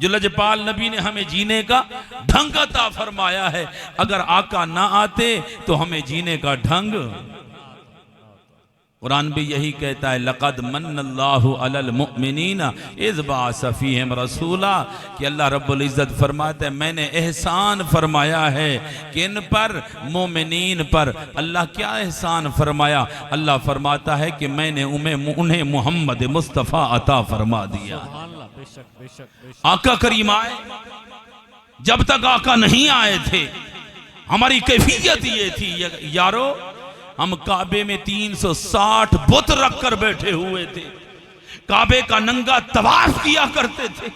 जो लजपाल नबी ने हमें जीने का ढंग अता फरमाया है। अगर आका ना आते तो हमें जीने का ढंग, कुरान भी यही कहता है, लक़द मन्नल्लाहु अलल मुमिनीना इज़ बअस फ़ीहिम रसूला, कि अल्लाह रब्बुल इज़्ज़त फरमाते हैं मैंने एहसान फरमाया है कि इन पर, मोमिनीन पर। अल्लाह क्या एहसान फरमाया? अल्लाह फरमाता है कि मैंने उन्हें मोहम्मद मुस्तफ़ा अता फरमा दिया। आका करीम आए, जब तक आका नहीं आए थे हमारी कैफियत ये थी यारो, हम काबे में 360 बुत रखकर बैठे हुए थे, काबे का नंगा तवाफ किया करते थे।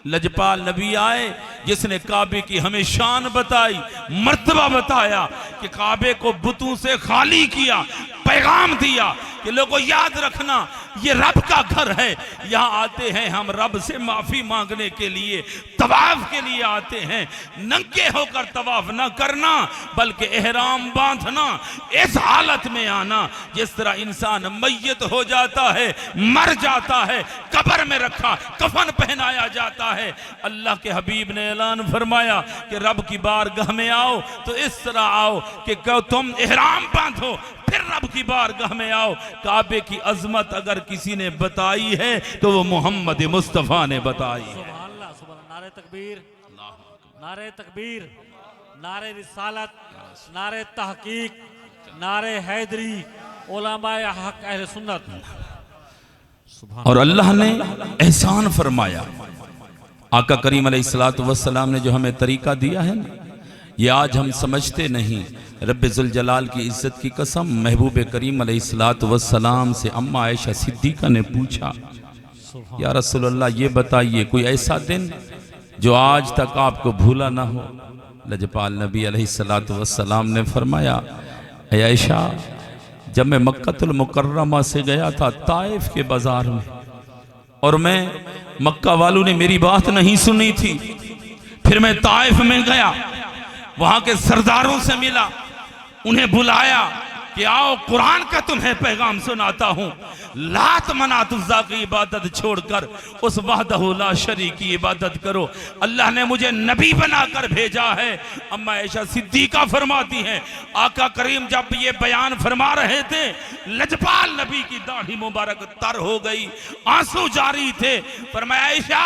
लजपाल नबी आए जिसने काबे की हमें शान बताई, मर्तबा बताया कि काबे को बुतों से खाली किया, पैगाम दिया कि लोगों याद रखना ये रब का घर है, यहाँ आते हैं हम रब से माफी मांगने के लिए, तवाफ के लिए आते हैं। नंगे होकर तवाफ ना करना बल्कि एहराम बांधना, इस हालत में आना जिस तरह इंसान मैयत हो जाता है, मर जाता है, कब्र में रखा कफन पहनाया जाता है। अल्लाह के हबीब ने ऐलान फरमाया कि रब की बारगाह में आओ तो इस तरह आओ कि तुम एहराम बांधो फिर रब की बारगाह में आओ। काबे की अजमत अगर किसी ने बताई है तो वो मोहम्मद मुस्तफ़ा ने बताई है। सुभान अल्लाह, सुभान अल्लाह। नारे तकबीर, नारे तकबीर, नारे रिसालत, नारे तहकीक, नारे हैदरी, उलमाए हक अहले सुन्नत। और अल्लाह ने एहसान फरमाया, आका करीम अलैहिस्सलातु वस्सलाम ने जो हमें तरीका दिया है ना, ये आज हम समझते नहीं। रब्बे ज़ुल जलाल की इज्जत की कसम, महबूब करीम अलैहिस्सलातु वस्सलाम से अम्मा आयशा सिद्दीक़ा ने पूछा, या रसूल अल्लाह ये बताइए कोई ऐसा दिन जो आज तक आपको भूला ना हो? लजपाल नबी अलैहिस्सलातु वस्सलाम ने फरमाया, ऐ आयशा, जब मैं मक्कतुल मुकर्रमा से गया था ताइफ के बाजार में, और मैं मक्का वालों ने मेरी बात नहीं सुनी थी, फिर मैं ताइफ में गया, वहां के सरदारों से मिला, उन्हें बुलाया कि आओ कुरान का तुम्हें पैगाम सुनाता हूं। लात मनात उज़्ज़ा की इबादत छोड़कर उस वहदहु ला शरीक की इबादत करो। अल्लाह ने मुझे नबी बनाकर भेजा है। अम्मा आयशा सिद्दीक़ा फरमाती हैं, आका करीम जब ये बयान फरमा रहे थे, लजपाल नबी की दाढ़ी मुबारक तर हो गई, आंसू जारी थे। फरमाया, आयशा,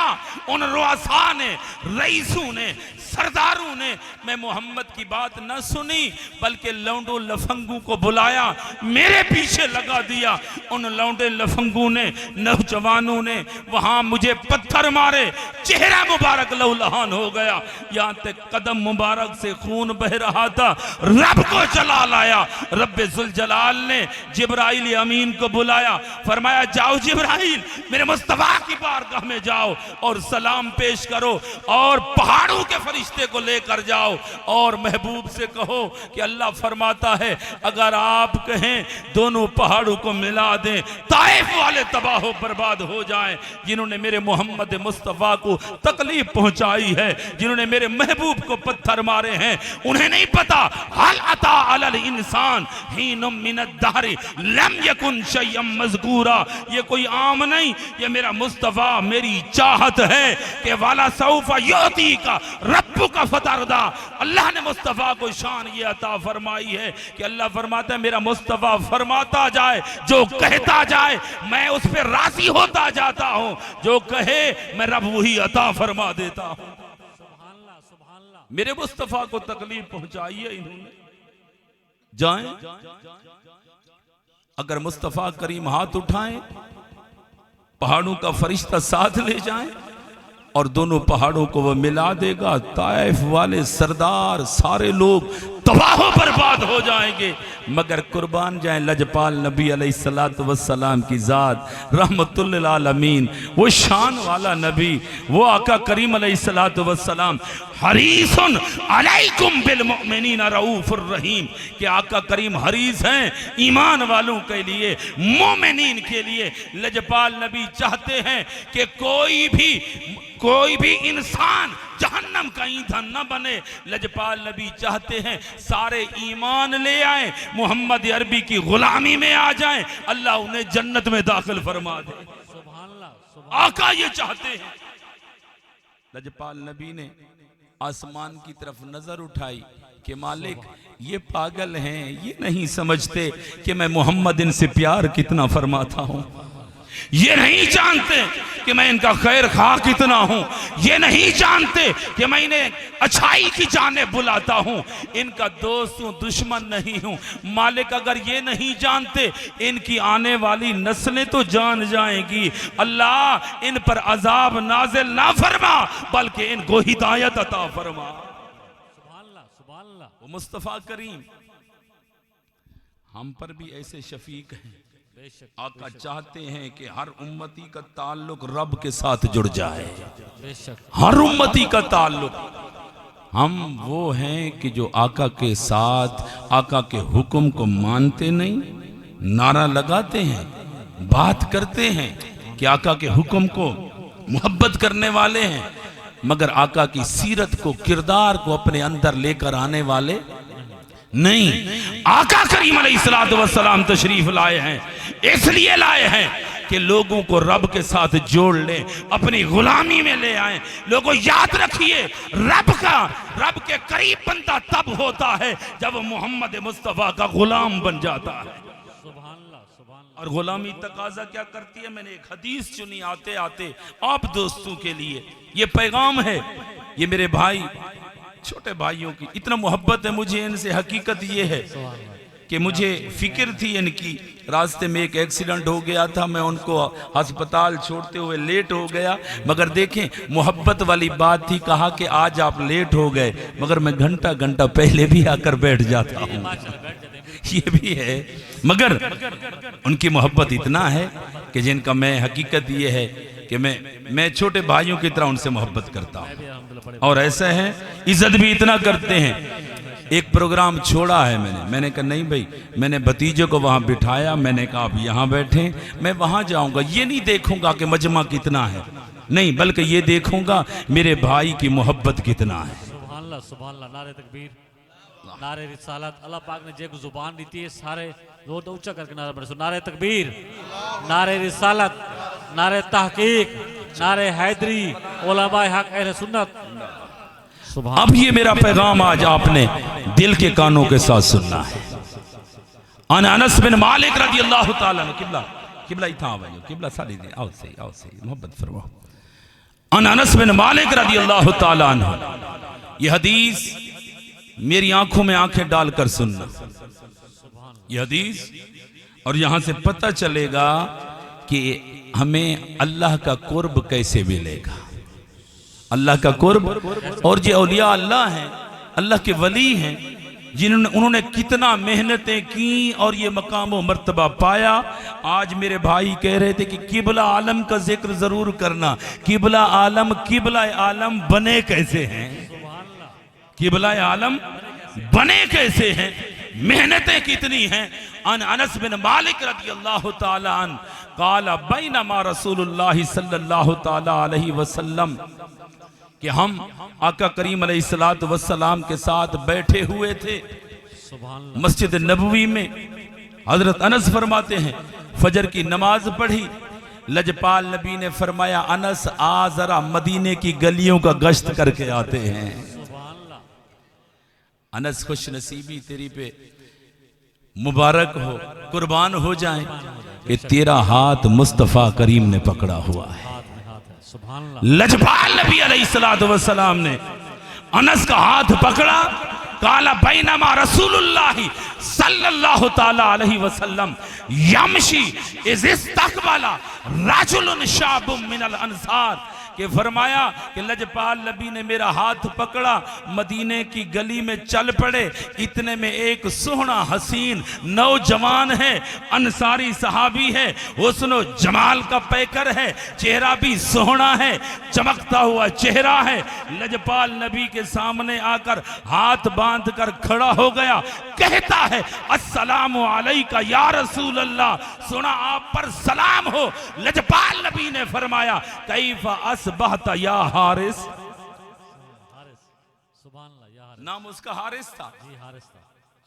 उन रुआसा ने, रईसों ने, सरदारों ने मैं मोहम्मद की बात न सुनी बल्कि लौंडो लफंगू को बुलाया, मेरे पीछे लगा दिया। उन लौंडे लफंगू ने, नौजवानों ने वहां मुझे पत्थर मारे, चेहरा मुबारक लहूलुहान हो गया, यहां तक कदम मुबारक से खून बह रहा था। रब को जला लाया। रब्बे ज़ुल जलाल ने जिब्राइल अमीन को बुलाया, फरमाया, जाओ जिब्राइल, मेरे मुस्तफा की बारगाह में जाओ और सलाम पेश करो और पहाड़ों के फरिश्ते को लेकर जाओ और महबूब से कहो कि अल्लाह फरमाता है अगर आप कहें दोनों पहाड़ों को मिला दें, ताइफ वाले तबाह बर्बाद हो जाएं। जिन्होंने मेरे मोहम्मद मुस्तफ़ा को तकलीफ पहुंचाई है, जिन्होंने मेरे महबूब को पत्थर मारे हैं, उन्हें नहीं पता हल अता अलल इंसान हीनुम मिनद दहरी लम यकुन शय्यम मज़कूरा। ये कोई आम नहीं, ये मेरा मुस्तफ़ा, मेरी चाहत है कि वाला सौफा युती का रब्बु का फतरदा। अल्लाह ने मुस्तफ़ा को शान ये अता फरमाई है कि अल्लाह फरमाता है मेरा मुस्तफ़ा फरमाता जाए, जो कहता जाए मैं उस पर राजी होता जाता हूं, जो कहे मैं रब वही अता फरमा देता हूं। सुभान अल्लाह, सुभान अल्लाह। मेरे मुस्तफ़ा को तकलीफ पहुंचाई है इन्होंने, जाएं अगर मुस्तफ़ा करीम हाथ उठाएं, पहाड़ों का फरिश्ता साथ ले जाएं और दोनों पहाड़ों को वो मिला देगा। ताइफ वाले सरदार सारे लोग तबाह बर्बाद हो जाएंगे, मगर कुर्बान जाए लजपाल नबी अलैहिस्सलातु वस्सलाम की जात, रहमतुल लिल आलमीन, वो शान वाला नबी, वो आका करीम अलैहिस्सलातु वस्सलाम हरीसुन अलैकुम बिल मुमिनीना रऊफुर रहीम, कि आका करीम हरीस हैं ईमान वालों के लिए, मोमिनीन के लिए। लजपाल नबी चाहते हैं कि कोई भी इंसान जहन्नम का ईंधन न बने। लजपाल नबी चाहते हैं सारे ईमान ले आए, मोहम्मद अरबी की गुलामी में आ जाएं, अल्लाह उन्हें जन्नत में दाखिल फरमा दे। सुभान अल्लाह, सुभान आका ये चाहते हैं। लजपाल नबी ने आसमान की तरफ नजर उठाई कि मालिक ये पागल हैं, ये नहीं समझते कि मैं मोहम्मद इनसे प्यार कितना फरमाता हूं, ये नहीं जानते कि मैं इनका खैर खा कितना हूं, ये नहीं जानते कि मैं इन्हें अच्छाई की जानिब बुलाता हूं, इनका दोस्त हूं, दुश्मन नहीं हूं। मालिक अगर ये नहीं जानते, इनकी आने वाली नस्लें तो जान जाएंगी। अल्लाह इन पर अजाब नाजिल ना फरमा, बल्कि इनको हिदायत अता फरमा। सुभान अल्लाह, सुभान अल्लाह। वो मुस्तफ़ा करीम हम पर भी ऐसे शफीक हैं। बेशक, आका चाहते हैं कि हर उम्मती का ताल्लुक रब के साथ जुड़ जाए, बेशक, हर उम्मती का ताल्लुक। हम वो हैं कि जो आका के साथ आका के हुक्म को मानते नहीं, नारा लगाते हैं, बात करते हैं कि आका के हुक्म को मोहब्बत करने वाले हैं, मगर आका की सीरत को, किरदार को अपने अंदर लेकर आने वाले नहीं। आका करीम अलैहिस्सलातु वस्सलाम तशरीफ लाए हैं, इसलिए लाए हैं कि लोगों को रब के साथ जोड़ लें, अपनी गुलामी में ले आए। लोगों याद रखिए, रब के करीब बंदा तब होता है जब वो मोहम्मद मुस्तफ़ा का गुलाम बन जाता है। सुभान अल्लाह, सुभान अल्लाह। और गुलामी तकाजा क्या करती है? मैंने एक हदीस चुनी आते आते आप दोस्तों के लिए, ये पैगाम है। ये मेरे भाई, छोटे भाइयों की इतना मोहब्बत है मुझे इनसे। हकीकत ये है कि मुझे फिक्र थी इनकी। रास्ते में एक एक्सीडेंट हो गया था, मैं उनको अस्पताल छोड़ते हुए लेट हो गया, मगर देखें मोहब्बत वाली बात थी। कहा कि आज आप लेट हो गए, मगर मैं घंटा घंटा पहले भी आकर बैठ जाता हूँ। ये भी है, मगर उनकी मोहब्बत इतना है कि जिनका मैं, हकीकत ये है कि मैं छोटे भाइयों की तरह उनसे मोहब्बत करता हूँ। और ऐसा है, इज्जत भी इतना करते हैं। एक प्रोग्राम छोड़ा है मैंने कहा नहीं भाई, मैंने भतीजे को वहां बिठाया, मैंने कहा आप यहां बैठे, मैं वहां जाऊंगा। ये नहीं देखूंगा कि मजमा कितना है, नहीं, बल्कि ये देखूंगा मेरे भाई की मोहब्बत कितना है। सुभान अल्लाह, सुभान अल्लाह। नारे तकबीर, नारे रिसालत। अल्लाह पाक ने जे को जुबान दी थी, सारे दो तो ऊंचा करके नारा पढ़े। नारे तकबीर, नारे रिसालत, नारे तहकीक, नारे हैदरी, उलमाए हक अहले सुन्नत। अब ये मेरा पैगाम आज आपने दिल के कानों के साथ सुनना है। अनस बिन मालिक रज़ी अल्लाह ताला अन्हु, किबला इथा आवो, किबला साली दे, आओ सही मोहब्बत फरमाओ। अनस बिन मालिक रज़ी अल्लाह ताला अन्हु, ये हदीस मेरी आंखों में आंखें डालकर सुनना, ये हदीस, और यहां से पता चलेगा कि हमें अल्लाह का कुर्ब कैसे मिलेगा, अल्लाह का कुर्ब। और जो औलिया अल्लाह हैं, अल्लाह के वली हैं, उन्होंने कितना मेहनतें की और ये मकाम व मर्तबा पाया। आज मेरे भाई कह रहे थे कि किबला आलम का जिक्र जरूर करना। किबला आलम बने कैसे हैं, किबला आलम बने कैसे हैं, मेहनतें कितनी हैं। अनस बिन मालिक रज़ी अल्लाह ताला अन्हु क़ाल बैनमा रसूलुल्लाह सल्लल्लाहु ताला अलैहि वसल्लम, कि हम आका करीम अलैहिस्सलातु वस्सलाम के साथ बैठे हुए थे मस्जिद नबवी में। हजरत अनस फरमाते हैं, फजर की नमाज पढ़ी, लजपाल नबी ने फरमाया अनस आ जरा मदीने की गलियों का गश्त करके आते हैं। अनस खुश नसीबी तेरी पे मुबारक हो, कुर्बान हो जाए कि तेरा हाथ मुस्तफ़ा करीम ने पकड़ा हुआ है। लजपाल नबी अलैहिस्सलातु वस्सलाम ने अनस का हाथ पकड़ा। काला बैनमा रसूलुल्लाह सल्लल्लाहु ताला अलैहि वसल्लम यमशी इज़ इस्तक़बला रजुलन शाबुम मिनल अंसार, कि फरमाया कि लजपाल नबी ने मेरा हाथ पकड़ा, मदीने की गली में चल पड़े। इतने में एक सुहना हसीन नौजवान है, अंसारी सहाबी है, हुस्नो जमाल का पैकर है, चेहरा भी सुहना है, चमकता हुआ चेहरा है। लजपाल नबी के सामने आकर हाथ बांध कर खड़ा हो गया, कहता है अस्सलामु अलैका या रसूल अल्लाह, सुना आप पर सलाम हो। लजपाल नबी ने फरमाया कैफा असबहता या हारिस, नाम उसका हारिस था।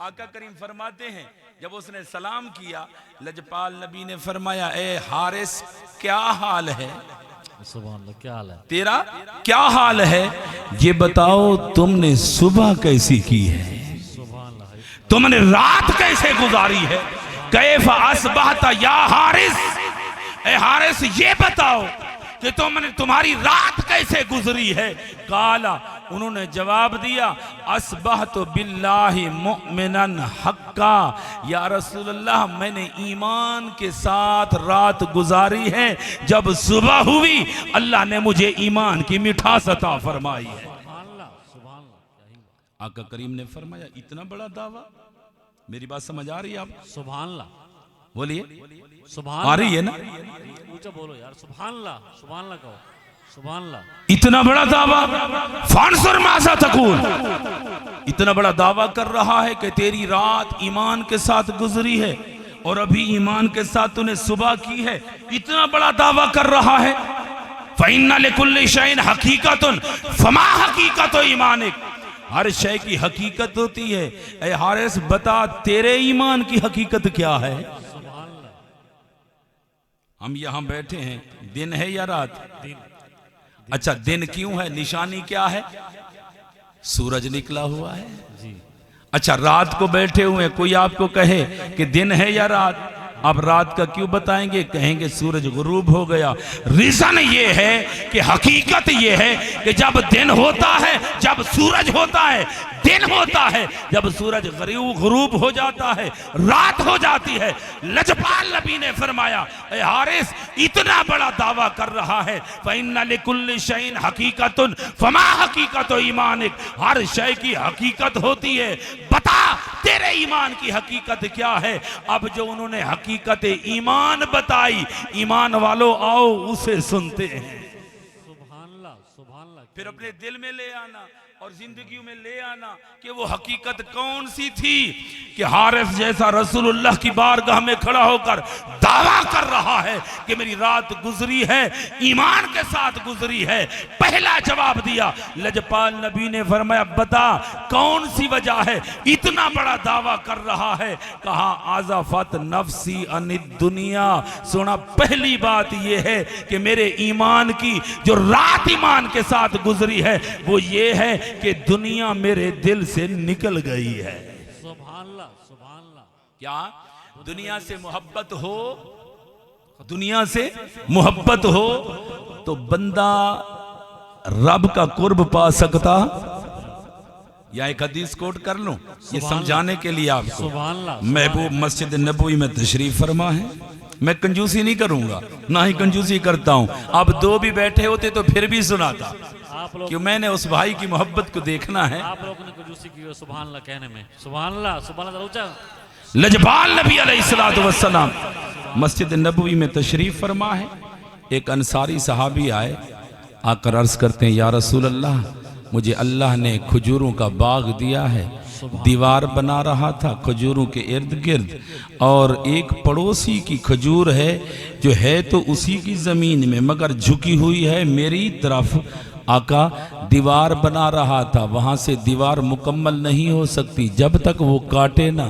आका करीम फरमाते हैं जब उसने सलाम किया, लजपाल नबी ने फरमाया ए हारिस क्या हाल है। सुभान अल्लाह, क्या हाल है? तेरा क्या हाल है ये बताओ, तुमने सुबह कैसी की है, सुभान अल्लाह, तुमने रात कैसे गुजारी है। कैफ अस्बहता या हारिस, ए हारिस ये बताओ कि तुम्हारी रात कैसे गुजरी है। काला, उन्होंने जवाब दिया, अस्बहतु बिल्लाहि मुमिनन हक्का, या रसूलल्लाह मैंने ईमान के साथ रात गुजारी है, जब सुबह हुई अल्लाह ने मुझे ईमान की मिठास अता फरमाई है। सुभान अल्लाह, सुभान अल्लाह, क्या ही बात। आका करीम ने फरमाया, इतना बड़ा दावा, मेरी बात समझ आ रही है आप? सुभान अल्लाह, बोलिए, सुभान आ रही है ना? ऊंचा बोलो यार, सुभान अल्लाह, सुभान अल्लाह कहो, सुभान अल्लाह। इतना बड़ा दावा, फानसुर मासा तकूल, इतना बड़ा दावा कर रहा है कि तेरी रात ईमान के साथ गुजरी है और अभी ईमान के साथ तूने सुबह की है, इतना बड़ा दावा कर रहा है। फइन्ना लिकुल्लि शैइन हकीकतुन फमा हकीकतु ईमानिक, हर शय की हकीकत होती है। ऐ हारिस बता, तेरे ईमान की हकीकत क्या है। सुभान अल्लाह। हम यहाँ बैठे हैं, दिन है या रात? दिन। अच्छा, दिन क्यों है, निशानी क्या है? सूरज निकला हुआ है जी। अच्छा, रात को बैठे हुए हैं, कोई आपको कहे कि दिन है या रात, आप रात का क्यों बताएंगे? कहेंगे सूरज गुरूब हो गया। रीजन ये है कि हकीकत ये है कि जब दिन होता है, जब सूरज होता है, दिन होता है, जब सूरज गुरूब हो जाता है, रात हो जाती है। लजपाल नबी ने फरमाया, ए हारिस इतना बड़ा दावा कर रहा है, फइन्ना लिकुल्लि शैइन हकीकतुन फमा हकीकतु ईमानिक, हर शय की हकीकत होती है, बता तेरे ईमान की हकीकत क्या है। अब जो उन्होंने हकीकत ईमान बताई, ईमान वालों आओ उसे सुनते हैं। सुभान अल्लाह, सुभान अल्लाह। फिर अपने दिल में ले आना और जिंदगी में ले आना कि वो हकीकत कौन सी थी कि हारिस जैसा रसूलुल्लाह की बारगाह में खड़ा होकर दावा कर रहा है कि मेरी रात गुजरी है, ईमान के साथ गुजरी है। पहला जवाब दिया, लजपाल नबी ने फरमाया, बता कौन सी वजह है इतना बड़ा दावा कर रहा है। कहा, आज़ाफत नफ्सी अनिद दुनिया। सुना, पहली बात यह है कि मेरे ईमान की जो रात ईमान के साथ गुजरी है वो ये है कि दुनिया मेरे दिल से निकल गई है। सुभान अल्लाह, सुभान अल्लाह। क्या दुनिया से मोहब्बत हो, दुनिया से मोहब्बत हो तो बंदा रब का कुर्ब पा सकता। या एक हदीस कोट कर लूं ये समझाने के लिए आपको। सुभान अल्लाह। महबूब मस्जिद नबवी में तशरीफ फरमा है। मैं कंजूसी नहीं करूंगा, ना ही कंजूसी करता हूं। आप दो भी बैठे होते तो फिर भी सुनाता, आप लोग, क्यों मैंने उस भाई की मोहब्बत को देखना है। आप लोगों ने कंजूसी की हो सुभान अल्लाह कहने में। सुभान अल्लाह, सुभान अल्लाह। ऊंचा। लजपाल नबी अलैहिस्सलातु वस्सलाम मस्जिद नबवी में तशरीफ फरमा है। एक अंसारी सहाबी आए, आकर अर्ज करते हैं, या रसूल अल्लाह, मुझे अल्लाह ने खजूरों का बाग दिया है, दीवार बना रहा था खजूरों के इर्द गिर्द, और एक पड़ोसी की खजूर है जो है तो उसी की ज़मीन में मगर झुकी हुई है मेरी तरफ। आका दीवार बना रहा था, वहाँ से दीवार मुकम्मल नहीं हो सकती जब तक वो काटे ना।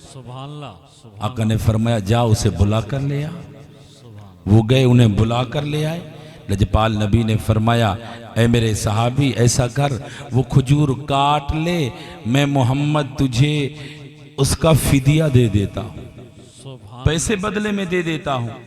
सुभान अल्लाह, सुभान आका ने फरमाया, जा उसे बुला कर ले आ। सुभान। वो गए, उन्हें बुला कर ले आए। लजपाल नबी ने फरमाया, ऐ मेरे सहाबी ऐसा कर, वो खजूर काट ले, मैं मोहम्मद तुझे उसका फिदिया दे देता हूँ, सुभान। पैसे बदले में दे देता हूँ।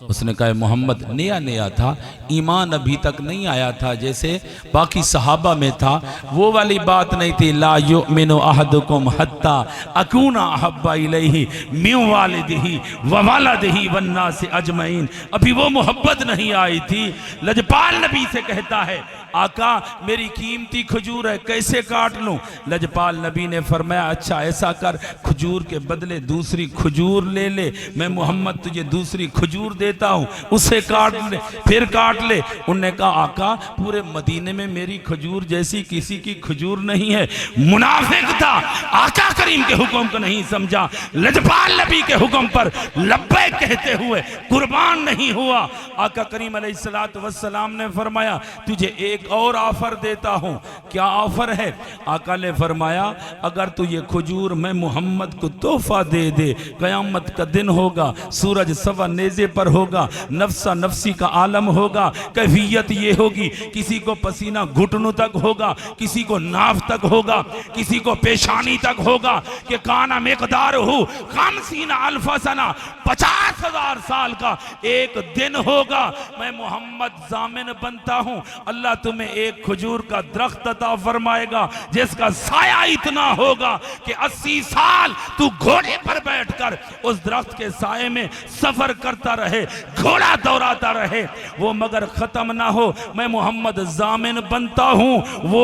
उसने कहा, मोहम्मद नया नया था, ईमान अभी तक नहीं आया था, जैसे बाकी सहाबा में था, वो वाली बात नहीं थी। ला युमिनु अहदुकुम हत्ता अकूना अहब्बा इलैहि मिन वालिदिही व वलदिही वन्नासि अजमईन। अभी वो मोहब्बत नहीं आई थी। लजपाल नबी से कहता है, आका मेरी कीमती खजूर है, कैसे काट लूं? लजपाल नबी ने फरमाया, अच्छा ऐसा कर, खजूर के बदले दूसरी खजूर ले ले, मैं मोहम्मद तुझे दूसरी खजूर देता हूं, उसे काट ले, फिर काट ले। उनने कहा, आका पूरे मदीने में मेरी खजूर जैसी किसी की खजूर नहीं है। मुनाफिक था, आका करीम के हुक्म को नहीं समझा, लजपाल नबी के हुक्म पर लब्बैक कहते हुए कुर्बान नहीं हुआ। आका करीम अलैहिस्सलातु वस्सलाम ने फरमाया, तुझे एक एक और ऑफर देता हूं। क्या ऑफर है? आका ने फरमाया, अगर तू ये खजूर मैं मोहम्मद को तोहफा दे दे, कयामत का दिन होगा, सूरज सवा नेजे पर होगा, नफ्सा नफ्सी का आलम होगा। कैफियत ये होगी, किसी को पसीना घुटनों तक होगा, किसी को नाफ तक होगा, किसी को पेशानी तक होगा कि काना मिकदार हो खमसीना अल्फा सना, 50,000 साल का एक दिन होगा। मैं मोहम्मद जामिन बनता हूं, अल्लाह तुम्हें एक खजूर का दरख्त अता फरमाएगा जिसका साया इतना होगा कि 80 साल तू घोड़े पर बैठकर उस दरख्त के साये में सफर करता रहे, घोड़ा दौड़ाता रहे, वो मगर खत्म ना हो। मैं मोहम्मद जामिन बनता हूं, वो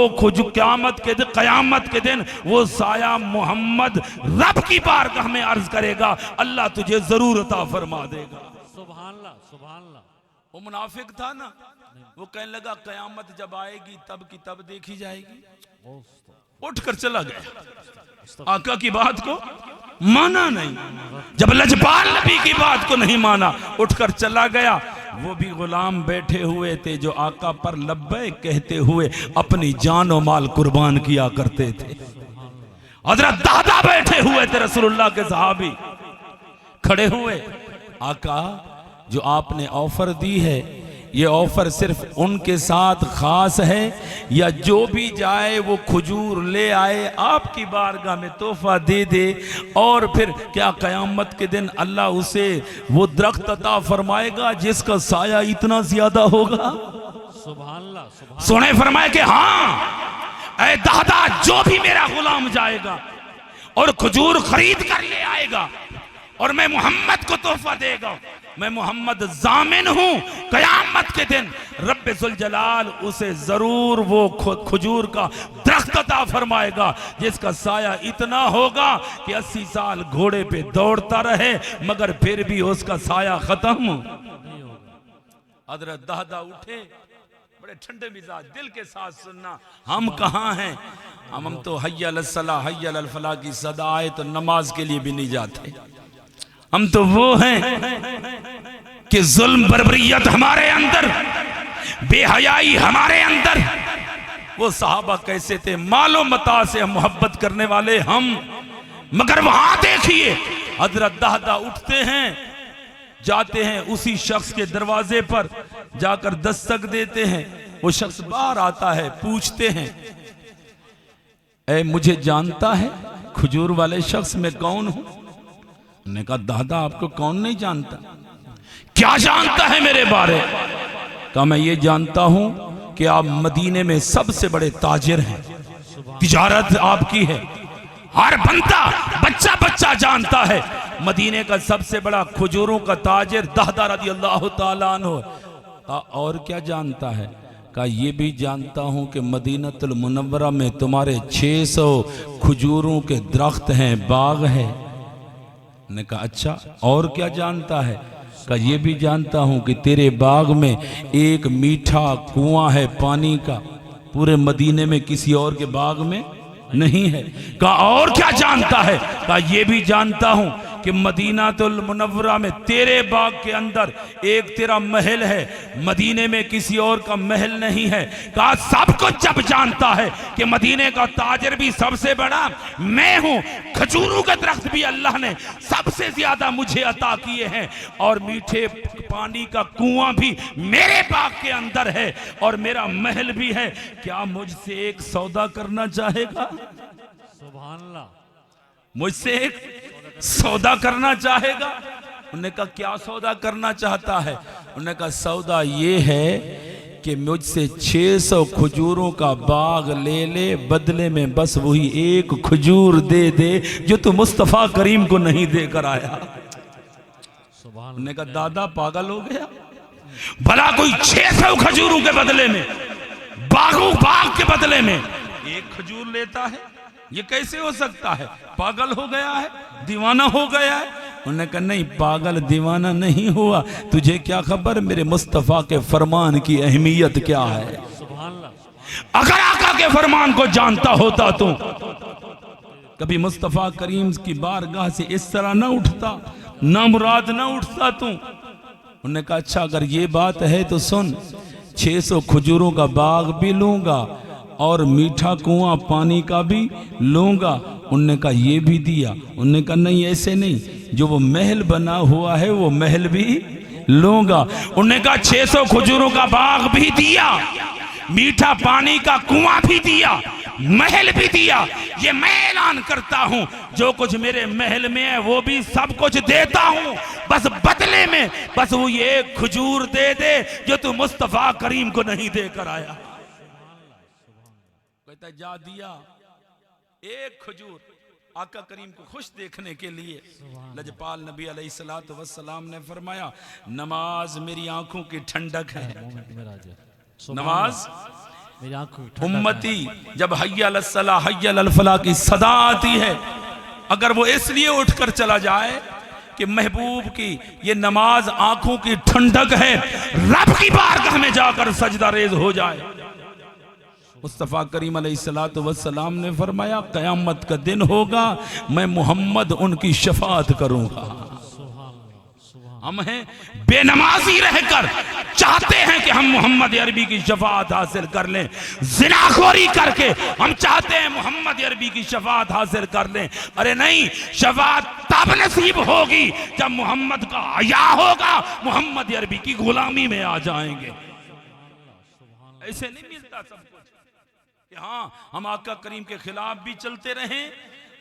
कयामत के दिन वो साया मोहम्मद रब की बारगाह में अर्ज करेगा, अल्लाह तुझे जरूर अता फरमा देगा। सुभान अल्लाह, सुभान अल्लाह। वो मुनाफिक था ना, वो कहने लगा कयामत जब आएगी तब की तब देखी जाएगी। उठकर चला गया, आका की बात को माना नहीं। जब लजपाल नबी की बात को नहीं माना, उठकर चला गया। वो भी गुलाम बैठे हुए थे जो आका पर लब्बैक कहते हुए अपनी जान और माल कुर्बान किया करते थे। हजरत दादा बैठे हुए थे, रसूलुल्लाह के सहाबी खड़े हुए। आका जो आपने ऑफर दी है, ये ऑफर सिर्फ उनके साथ खास है या जो भी जाए वो खजूर ले आए आपकी बारगाह में तोहफा दे दे, और फिर क्या कयामत के दिन अल्लाह उसे वो दरख्त अता फरमाएगा जिसका साया इतना ज्यादा होगा? सुभान अल्लाह, सुभान। सुने फरमाए कि हाँ ऐ दादा, जो भी मेरा गुलाम जाएगा और खजूर खरीद कर ले आएगा और मैं मोहम्मद को तोहफा देगा, मैं मोहम्मद जामिन हूं, कयामत के दिन रब्बे जुल जलाल उसे जरूर वो खजूर का दरख्त अता फरमाएगा जिसका साया इतना होगा कि 80 साल घोड़े पे दौड़ता रहे मगर फिर भी उसका साया खत्म नहीं होगा। हजरत दादा उठे, बड़े ठंडे मिजाज, दिल के साथ सुनना। हम कहाँ हैं? हम तो हय्या अल सलाह हय्या अल फलाह की सदा आए तो नमाज के लिए भी नहीं जाते। हम तो वो हैं कि जुल्म बर्बरियत हमारे अंदर, बेहयाई हमारे अंदर। वो सहाबा कैसे थे, मालो मता से मोहब्बत करने वाले हम, मगर वहां देखिए हजरत दादा उठते हैं, जाते हैं उसी शख्स के दरवाजे पर जाकर दस्तक देते हैं। वो शख्स बाहर आता है, पूछते हैं ऐ मुझे जानता है? खजूर वाले शख्स मैं कौन हूं? उन्होंने कहा दादा आपको कौन नहीं जानता? क्या जानता है मेरे बारे? कहा मैं ये जानता हूं कि आप मदीने में सबसे बड़े ताजिर हैं, तिजारत आपकी है। हर बंदा बच्चा बच्चा जानता है मदीने का सबसे बड़ा खजूरों का ताजिर दादा रज़ी अल्लाह ताला अन्हु। और क्या जानता है? कहा ये भी जानता हूं कि मदीनतुल मुनव्वरा में तुम्हारे 600 खजूरों के दरख्त हैं, बाग है। ने कहा अच्छा, और क्या जानता है? कहा ये भी जानता हूं कि तेरे बाग में एक मीठा कुआं है पानी का, पूरे मदीने में किसी और के बाग में नहीं है। कहा और क्या जानता है? कहा ये भी जानता हूं कि मदीनातुल मुनव्वरा में तेरे बाग के अंदर एक तेरा महल है, मदीने में किसी और का महल नहीं है। कहा सब कुछ जब जानता है कि मदीने का ताजिर भी सबसे बड़ा मैं हूं, खजूरों के दरख्त भी अल्लाह ने सबसे ज्यादा मुझे अता किए हैं, और मीठे पानी का कुआं भी मेरे बाग के अंदर है और मेरा महल भी है, क्या मुझसे एक सौदा करना चाहेगा? सुभान अल्लाह। मुझसे एक सौदा करना चाहेगा? उन्होंने कहा क्या सौदा करना चाहता है? उन्होंने कहा सौदा ये है कि मुझसे 600 खजूरों का बाग ले ले, बदले में बस वही एक खजूर दे दे जो तू मुस्तफा करीम को नहीं देकर आया। उन्होंने कहा दादा पागल हो गया? भला कोई 600 खजूरों के बदले में, बाग के बदले में एक खजूर लेता है? ये कैसे हो सकता है? पागल हो गया है, दीवाना हो गया है। उन्होंने कहा नहीं, पागल दीवाना नहीं हुआ, तुझे क्या खबर मेरे मुस्तफा के फरमान की अहमियत क्या है। अगर आका के फरमान को जानता होता तो कभी मुस्तफा करीम की बारगाह से इस तरह ना उठता, ना मुराद ना उठता तू। उन्होंने कहा अच्छा अगर ये बात है तो सुन, 600 खजूरों का बाग भी लूंगा और मीठा कुआं पानी का भी लूंगा। उनने कहा ये भी दिया। उनने कहा नहीं ऐसे नहीं, जो वो महल बना हुआ है वो महल भी लूंगा। उनने कहा 600 खजूरों का बाग भी दिया, मीठा पानी का कुआं भी दिया, महल भी दिया। ये मैं ऐलान करता हूं, जो कुछ मेरे महल में है वो भी सब कुछ देता हूं, बस बदले में बस वो ये एक खजूर दे दे जो तू मुस्तफा करीम को नहीं देकर आया। कहता जा दिया एक खजूर आका करीम को खुश देखने के लिए। लजपाल नबी अलैहिस्सलातु वस्सलाम ने फरमाया नमाज मेरी आंखों की ठंडक है। नमाज मेरी आंखों की उम्मती जब हय्या अलस्सला हय्या अल फलाह की सदा आती है, अगर वो इसलिए उठकर चला जाए कि महबूब की ये नमाज आंखों की ठंडक है, रब की बारगाह में जाकर सजदा रेज हो जाए। मुस्तफ़ा करीम अलैहिस्सलातु वस्सलाम ने फरमाया क़यामत का दिन होगा, मैं मोहम्मद उनकी शफाअत करूंगा। हम हैं बेनमाजी रहकर चाहते हैं कि हम मोहम्मद अरबी की शफाअत हासिल कर लें, ज़िनाखोरी करके हम चाहते हैं मोहम्मद अरबी की शफाअत हासिल कर लें। अरे नहीं, शफाअत तब नसीब होगी जब मोहम्मद का हया होगा, मोहम्मद अरबी की गुलामी में आ जाएंगे। ऐसे नहीं मिलता सब कुछ कि हाँ हम आका करीम के खिलाफ भी चलते रहें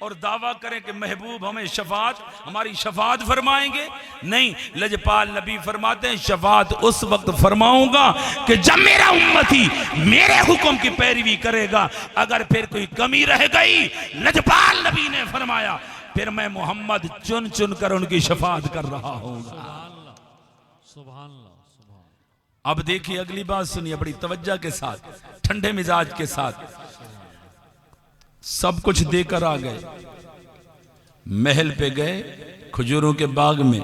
और दावा करें कि महबूब हमें शफात हमारी शफात फरमाएंगे। नहीं, लजपाल नबी फरमाते हैं शफात उस वक्त फरमाऊंगा कि जब मेरा उम्मती मेरे हुक्म की पैरवी करेगा। अगर फिर कोई कमी रह गई, लजपाल नबी ने फरमाया, फिर मैं मोहम्मद चुन चुन कर उनकी शफात कर रहा हूँ। अब देखिए अगली बात सुनिए बड़ी तवज्जो के साथ, ठंडे मिजाज के साथ। सब कुछ देकर आ गए, महल पे गए, खजूरों के बाग में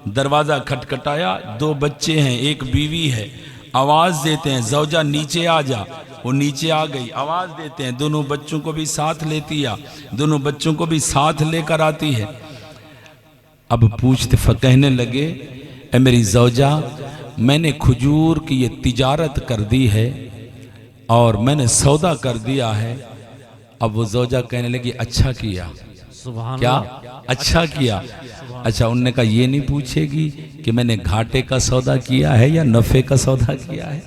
दरवाजा खटखटाया, 2 बच्चे हैं, एक बीवी है, आवाज देते हैं जौजा नीचे आ जा। वो नीचे आ गई, आवाज देते हैं, दोनों बच्चों को भी साथ लेती आ, दोनों बच्चों को भी साथ लेकर आती है। अब पूछते कहने लगे ए मेरी जौजा, मैंने खजूर की ये तिजारत कर दी है और मैंने सौदा कर दिया है। अब वो जौजा कहने लगी अच्छा किया। क्या अच्छा किया? अच्छा, उनने कहा ये नहीं पूछेगी कि मैंने घाटे का सौदा किया है या नफे का सौदा किया है?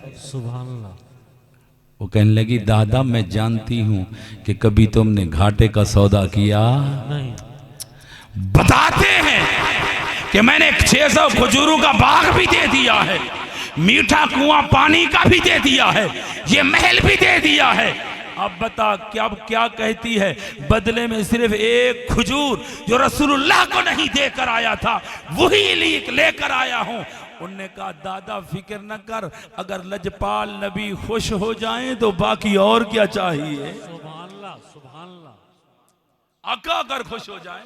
वो कहने लगी दादा मैं जानती हूं कि कभी तुमने घाटे का सौदा किया नहीं। बताते हैं कि मैंने 600 खजूरों का बाग भी दे दिया है, मीठा कुआं पानी का भी दे दिया है, ये महल भी दे दिया है। अब बता क्या कहती है? बदले में सिर्फ एक खजूर जो रसूलुल्लाह को नहीं देकर आया था वही लेकर आया हूं। उनने कहा दादा फिक्र न कर, अगर लजपाल नबी खुश हो जाएं तो बाकी और क्या चाहिए। सुभान अल्लाह, सुभान अल्लाह। आका अगर खुश हो जाए,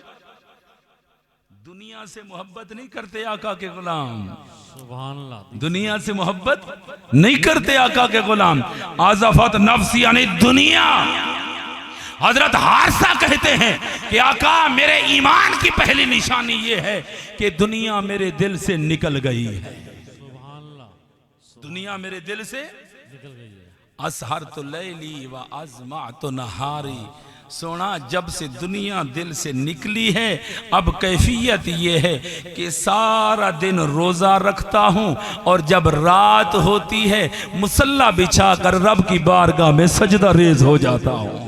दुनिया से मोहब्बत नहीं करते आका के गुलाम, सुभान अल्लाह, दुनिया से मोहब्बत नहीं करते आका के गुलाम। आज़फत नफ्सी यानी दुनिया। हजरत हारसा कहते हैं कि आका मेरे ईमान की पहली निशानी ये है कि दुनिया मेरे दिल से निकल गई है। दुनिया मेरे दिल से निकल गई है। असहर तो लैली व अज़मा तो नहारी, सोना जब से दुनिया दिल से निकली है, अब कैफियत ये है कि सारा दिन रोजा रखता हूं और जब रात होती है मुसल्ला बिछाकर रब की बारगाह में सजदा रेज हो जाता हूं।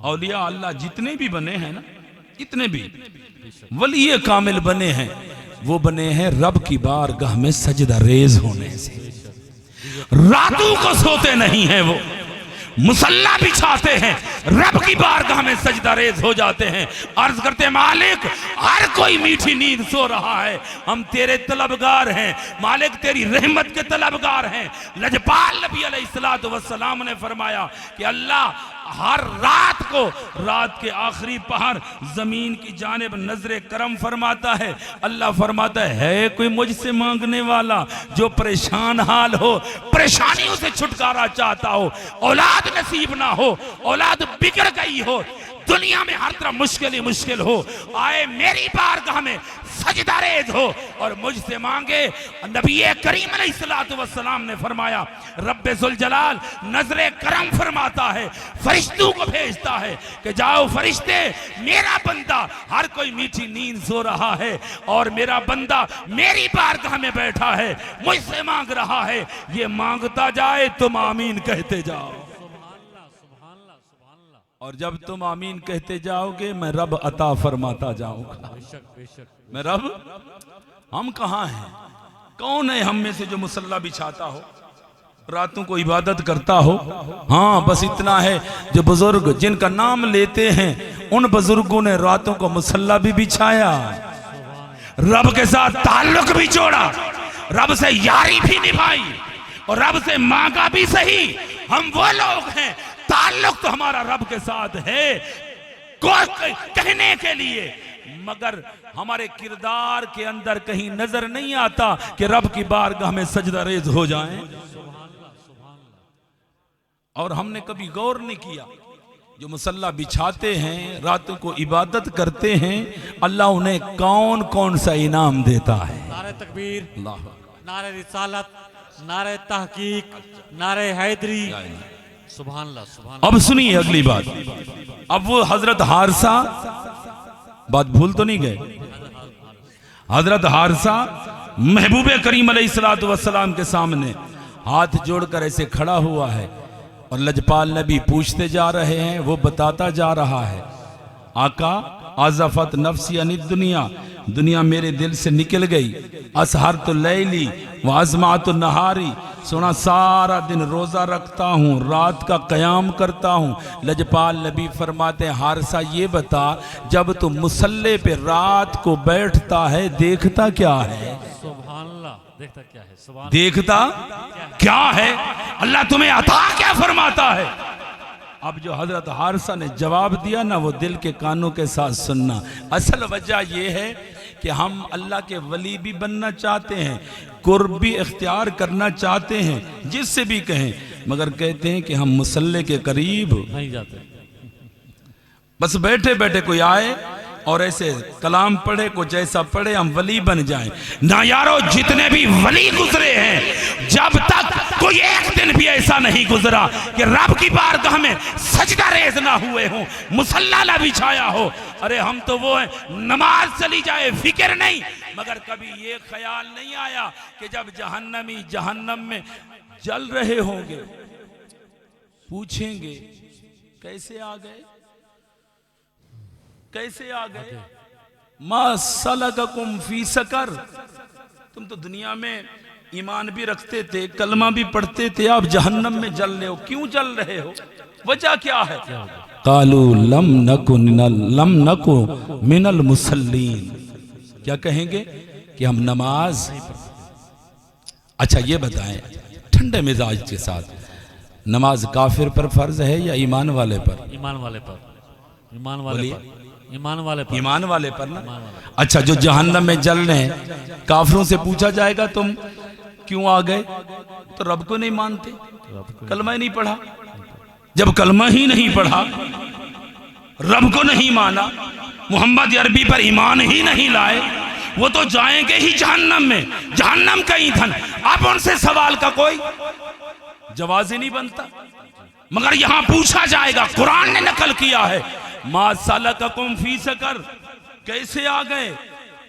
औलिया अल्लाह जितने भी बने हैं ना, जितने भी वली कामिल बने हैं, वो बने हैं रब की बारगाह में सजदा रेज होने से। रातों को सोते नहीं हैं, वो मुसल्ला बिछाते हैं, रब की बारगाह में सजदा रेज हो जाते हैं। अर्ज करते हैं मालिक हर कोई मीठी नींद सो रहा है, हम तेरे तलबगार हैं मालिक, तेरी रहमत के तलबगार हैं। लजपाल नबी अलैहिस्सलातु वस्सलाम ने फरमाया कि अल्लाह हर रात को, रात के आखिरी पहर जमीन की जानिब नजरे करम फरमाता है। अल्लाह फरमाता है कोई मुझसे मांगने वाला जो परेशान हाल हो, परेशानियों से छुटकारा चाहता हो, औलाद नसीब ना हो, औलाद बिगड़ गई हो, दुनिया में हर तरफ मुश्किल ही मुश्किल हो, आए मेरी बारगाह में सजदा रेज़ हो और मुझसे मांगे। नबी करीम अलैहिस्सलातु वस्सलाम ने फरमाया, रब्बे जुल जलाल नजरे करम फरमाता है, फरिश्तों को भेजता है कि जाओ फरिश्ते, मेरा बंदा हर कोई मीठी नींद सो रहा है और मेरा बंदा मेरी बारगाह में बैठा है, मुझसे मांग रहा है, ये मांगता जाए तुम आमीन कहते जाओ। और जब तुम आमीन कहते जाओगे मैं रब अता फरमाता जाऊंगा। बेशक बेशक। मैं रब, हम कहाँ हैं? कौन है हम में से जो मुसल्ला बिछाता हो, रातों को इबादत करता हो? हाँ, बस इतना है, जो बुजुर्ग जिनका नाम लेते हैं उन बुजुर्गों ने रातों को मुसल्ला भी बिछाया, रब के साथ ताल्लुक भी जोड़ा, रब से यारी भी निभाई और रब से मांगा भी सही। हम वो लोग हैं, ताल्लुक तो हमारा रब के साथ है कहने के लिए, मगर हमारे किरदार के अंदर कहीं नजर नहीं आता कि रब की बारगाह में सजदा रेज़ हो जाएं। और हमने कभी गौर नहीं किया, जो मुसल्ला बिछाते हैं, रातों को इबादत करते हैं, अल्लाह उन्हें कौन कौन सा इनाम देता है। नारे तकबीर, अल्लाह, नारे रिसालत, नारे तहकीक, नारे हैदरी। सुभान अल्लाह, सुभान अल्लाह। अब सुनिए अगली बात। अब वो हजरत हारसा, बात भूल तो नहीं गए? हजरत हारसा महबूबे करीम अलैहिस्सलातु वस्सलाम के सामने हाथ जोड़कर ऐसे खड़ा हुआ है और लजपाल नबी पूछते जा रहे हैं, वो बताता जा रहा है, आका आज़फत नफ्सी अनिद दुनिया, दुनिया मेरे दिल से निकल गई, असहर तो लैली व आज़मा तो नहारी, सोना सारा दिन रोज़ा रखता हूँ, रात का क़याम करता हूँ। लजपाल नबी फरमाते हैं, हारसा ये बता, जब तू मुसल्ले पे रात को बैठता है देखता क्या है? सुभान अल्लाह। देखता क्या है? सुभान। देखता क्या है? अल्लाह तुम्हें अता क्या फरमाता है? अब जो हजरत हारसा ने जवाब दिया ना, वो दिल के कानों के साथ सुनना। असल वजह यह है कि हम अल्लाह के वली भी बनना चाहते हैं, कुर्ब भी इख्तियार करना चाहते हैं, जिससे भी कहें, मगर कहते हैं कि हम मुसल्ले के करीब नहीं जाते। बस बैठे बैठे कोई आए और ऐसे कलाम पढ़े, कुछ ऐसा पढ़े, हम वली बन जाएं। ना यारो, जितने भी वली गुजरे हैं, जब तक कोई एक दिन भी ऐसा नहीं गुजरा कि रब की बारगाह में सजदा रेज़ ना हुए हो, मुसल्ला ना बिछाया हो। अरे हम तो वो हैं, नमाज चली जाए फिक्र नहीं, मगर कभी ये ख्याल नहीं आया कि जब जहन्नमी जहन्नम में जल रहे होंगे, पूछेंगे कैसे आ गए, कैसे आ गए? मा सलककुम फी सकर, तुम तो दुनिया में ईमान भी रखते थे, कलमा भी पढ़ते थे, आप जहन्नम में जल रहे हो, क्यों जल रहे हो? वजह क्या है? कालू लम नकु मिनल मुसल्लीन, क्या कहेंगे कि हम नमाज। अच्छा ये बताएं ठंडे मिजाज के साथ, नमाज काफिर पर फर्ज है या ईमान वाले पर? ईमान वाले पर, ईमान वाले पर, ईमान वाले पर, ईमान वाले पर ना। अच्छा, जो जहन्नम में जल रहे हैं, काफिरों से पूछा जाएगा तुम क्यों आ गए? तो रब को नहीं मानते, कलमा ही नहीं पढ़ा। जब कलमा ही नहीं पढ़ा, रब को नहीं माना, मोहम्मद अरबी पर ईमान ही नहीं लाए, वो तो जाएंगे ही जहन्नम में, जहन्नम का ईंधन। अब उनसे सवाल का कोई जवाब ही नहीं बनता। मगर यहां पूछा जाएगा, कुरान ने नकल किया है, मा सलककुम फी सकर, कैसे आ गए?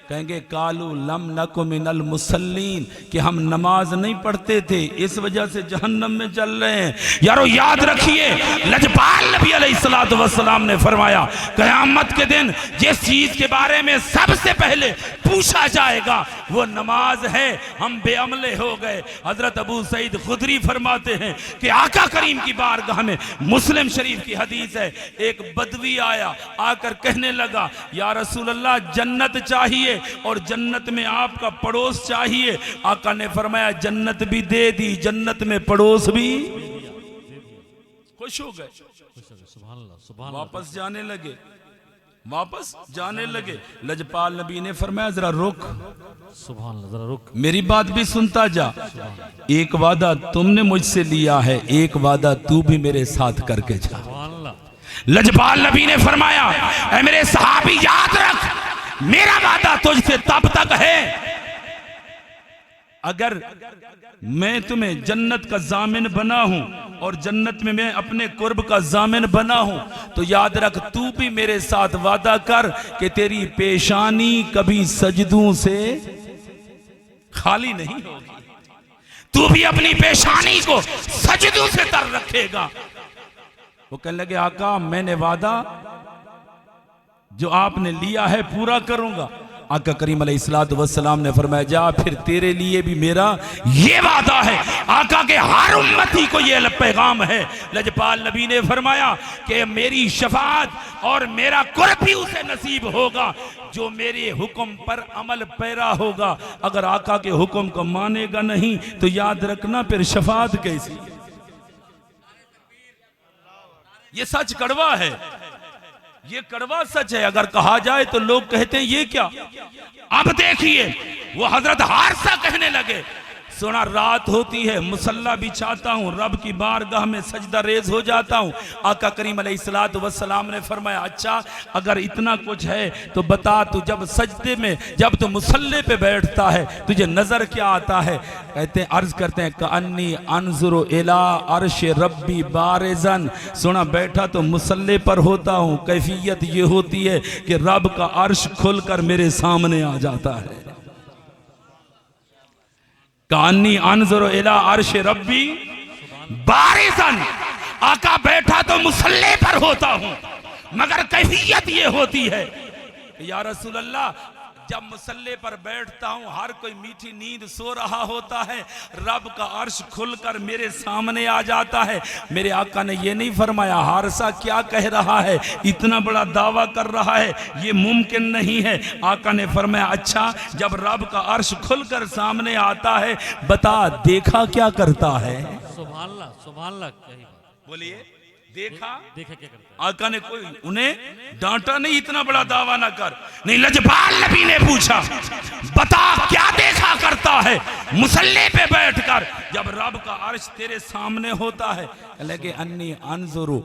कहेंगे कालू लम नकु मिनल मुसल्लीन, कि हम नमाज नहीं पढ़ते थे, इस वजह से जहन्नम में चल रहे हैं। यारो याद रखिए, लजपाल नबी अलैहिस्सलातु वस्सलाम ने फरमाया, क़यामत के दिन जिस चीज के बारे में सबसे पहले पूछा जाएगा वो नमाज है। हम बेअमले हो गए। हजरत अबू सईद खुदरी फरमाते हैं कि आका करीम की बारगाह में, मुस्लिम शरीफ की हदीस है, एक बदवी आया, आकर कहने लगा, या रसूल अल्लाह, जन्नत चाहिए और जन्नत में आपका पड़ोस चाहिए। आका ने फरमाया, जन्नत भी दे दी, जन्नत में पड़ोस भी। खुश हो गए, सुभान अल्लाह, सुभान अल्लाह। वापस जाने लगे, वापस जाने लगे। लजपाल नबी ने फरमाया, जरा रुक, सुभान अल्लाह, जरा रुक, मेरी बात भी सुनता जा। एक वादा तुमने मुझसे लिया है, एक वादा तू भी मेरे साथ करके जा। सुभान अल्लाह। लजपाल नबी ने फरमाया, ऐ मेरे सहाबी याद रख, मेरा वादा तुझसे तब तक है अगर मैं तुम्हें जन्नत का जामिन बना हूं और जन्नत में मैं अपने कुर्ब का जामिन बना हूं, तो याद रख तू भी मेरे साथ वादा कर कि तेरी पेशानी कभी सजदों से खाली नहीं होगी, तू भी अपनी पेशानी को सजदों से तर रखेगा। वो कहने लगे, आका मैंने वादा जो आपने लिया है पूरा करूंगा। आका करीम अलैहिस्सलातु वस्सलाम ने फरमाया, जा फिर तेरे लिए भी मेरा ये वादा है। आका के हर उम्मती को ये पैगाम है। लजपाल नबी ने फरमाया कि मेरी शफाअत और मेरा कुर्ब भी उसे नसीब होगा जो मेरे हुक्म पर अमल पैरा होगा। अगर आका के हुक्म को मानेगा नहीं तो याद रखना फिर शफाअत कैसी। ये सच कड़वा है, ये कड़वा सच है। अगर कहा जाए तो लोग कहते हैं ये क्या। अब देखिए वो हजरत हारसा कहने लगे, सुना रात होती है, मुसल्ला बिछाता हूँ, रब की बारगाह में सजदा रेज हो जाता हूँ। आका करीम अलैहिस्सलातु वस्सलाम ने फरमाया, अच्छा अगर इतना कुछ है तो बता, तू जब सजदे में, जब तू मुसल्ले पे बैठता है तुझे नजर क्या आता है। कहते हैं, अर्ज करते हैं, कअन्नी अनजुरु इला अर्श रब्बी बारिज़न, सुना बैठा तो मुसल्ले पर होता हूँ, कैफियत ये होती है कि रब का अर्श खुलकर मेरे सामने आ जाता है। कानी अनजुरु इला अर्श रब्बी बारिज़न, आका बैठा तो मुसल्ले पर होता हूं, मगर कैफियत ये होती है या रसूल अल्लाह, जब मुसल्ले पर बैठता हूं हर कोई मीठी नींद सो रहा होता है, रब का अर्श खुलकर मेरे सामने आ जाता है। मेरे आका ने ये नहीं फरमाया हारसा क्या कह रहा है, इतना बड़ा दावा कर रहा है, ये मुमकिन नहीं है। आका ने फरमाया, अच्छा जब रब का अर्श खुलकर सामने आता है बता देखा क्या करता है। सुभान अल्लाह, सुभान अल्लाह, क्या ही बात। बोलिए, देखा देखा क्या करता है। आका ने कोई उन्हें डांटा नहीं, इतना बड़ा दावा ना कर। नहीं, लजपाल नबी ने पूछा, बता क्या देखा करता है मुसल्ले पे बैठकर जब रब का अर्श तेरे सामने होता है। लगे अन्नी अनजुरु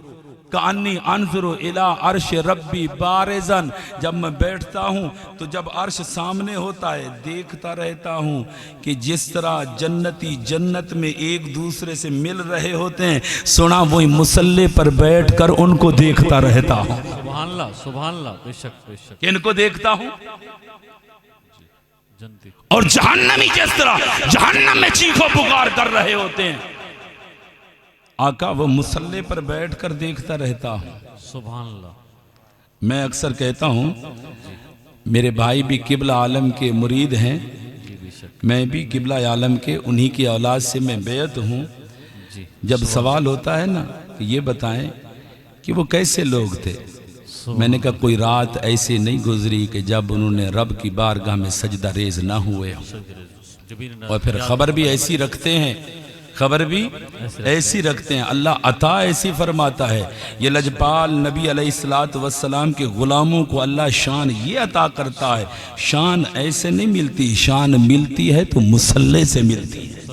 कान्नी अनजुरु इला अर्श रब्बी बारिज़न, जब मैं बैठता हूँ तो जब अर्श सामने होता है देखता रहता हूँ कि जिस तरह जन्नती जन्नत में एक दूसरे से मिल रहे होते हैं, सुना वही मुसल्ले पर बैठकर उनको देखता रहता हूँ। सुभान अल्लाह, सुभान अल्लाह, बेशक बेशक। इनको देखता हूँ। जनती और जहन्नमी जिस तरह जहन्नम में चीखो पुकार कर रहे होते हैं, आका वो मुसल्ले पर बैठकर देखता रहता हूँ। सुभान अल्लाह। मैं अक्सर कहता हूँ, मेरे भाई भी किबला आलम के मुरीद हैं, जी बेशक मैं भी किबला आलम के उन्हीं की औलाद से मैं बेअत हूँ। जी। जब सवाल होता है ना कि ये बताएं कि वो कैसे लोग थे, मैंने कहा कोई रात ऐसे नहीं गुजरी कि जब उन्होंने रब की बारगाह में सजदा रेज ना हुए हों। और फिर खबर भी ऐसी रखते हैं, खबर भी ऐसी रखते हैं, अल्लाह अता ऐसी फरमाता है। ये लजपाल नबी अलैहिस्सलातु वस्सलाम के गुलामों को अल्लाह शान ये अता करता है, शान ऐसे नहीं मिलती, शान मिलती है तो मुसल्ले से मिलती है,